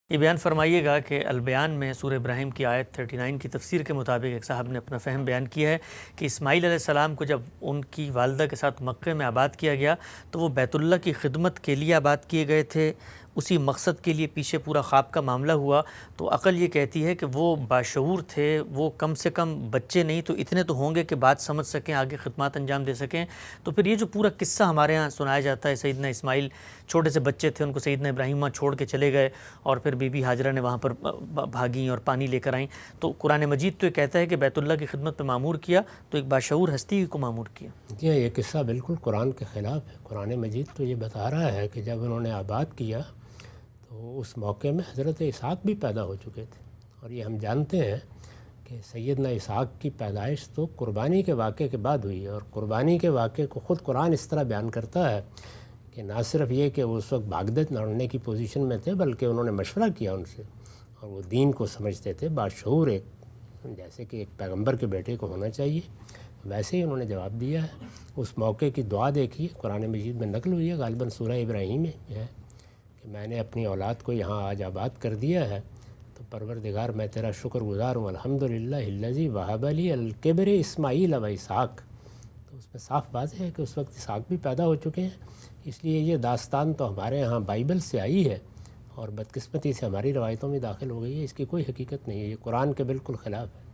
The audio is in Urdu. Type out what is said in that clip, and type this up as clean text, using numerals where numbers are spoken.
یہ بیان فرمائیے گا کہ البیان میں سورہ ابراہیم کی آیت 39 کی تفسیر کے مطابق ایک صاحب نے اپنا فہم بیان کیا ہے کہ اسماعیل علیہ السلام کو جب ان کی والدہ کے ساتھ مکہ میں آباد کیا گیا تو وہ بیت اللہ کی خدمت کے لیے آباد کیے گئے تھے، اسی مقصد کے لیے پیچھے پورا خواب کا معاملہ ہوا۔ تو عقل یہ کہتی ہے کہ وہ باشعور تھے، وہ کم سے کم بچے نہیں تو اتنے تو ہوں گے کہ بات سمجھ سکیں، آگے خدمات انجام دے سکیں۔ تو پھر یہ جو پورا قصہ ہمارے ہاں سنایا جاتا ہے، سیدنا اسماعیل چھوٹے سے بچے تھے، ان کو سیدنا ابراہیم وہاں چھوڑ کے چلے گئے اور پھر بی بی ہاجرہ نے وہاں پر بھاگیں اور پانی لے کر آئیں۔ تو قرآن مجید تو یہ کہتا ہے کہ بیت اللہ کی خدمت پہ معمور کیا، تو ایک باشعور ہستی کو معمور کیا۔ یہ قصہ بالکل قرآن کے خلاف ہے۔ قرآن مجید تو یہ بتا رہا ہے کہ جب انہوں نے آباد کیا تو اس موقع میں حضرت اسحاق بھی پیدا ہو چکے تھے، اور یہ ہم جانتے ہیں کہ سیدنا اسحاق کی پیدائش تو قربانی کے واقعے کے بعد ہوئی ہے، اور قربانی کے واقعے کو خود قرآن اس طرح بیان کرتا ہے کہ نہ صرف یہ کہ وہ اس وقت بھاگدت لڑنے کی پوزیشن میں تھے، بلکہ انہوں نے مشورہ کیا ان سے، اور وہ دین کو سمجھتے تھے، باشعور ایک جیسے کہ ایک پیغمبر کے بیٹے کو ہونا چاہیے، ویسے ہی انہوں نے جواب دیا ہے۔ اس موقع کی دعا دیکھیے، قرآن مجید میں نقل ہوئی ہے، غالباً سورہ ابراہیم میں ہے کہ میں نے اپنی اولاد کو یہاں آج آباد کر دیا ہے، تو پروردگار میں تیرا شکر گزار ہوں، الحمدللہ الذی وہب لی الکبر اسماعیل و اسحاق۔ تو اس میں صاف واضح ہے کہ اس وقت اسحاق بھی پیدا ہو چکے ہیں، اس لیے یہ داستان تو ہمارے ہاں بائبل سے آئی ہے اور بدقسمتی سے ہماری روایتوں میں داخل ہو گئی ہے، اس کی کوئی حقیقت نہیں ہے، یہ قرآن کے بالکل خلاف ہے۔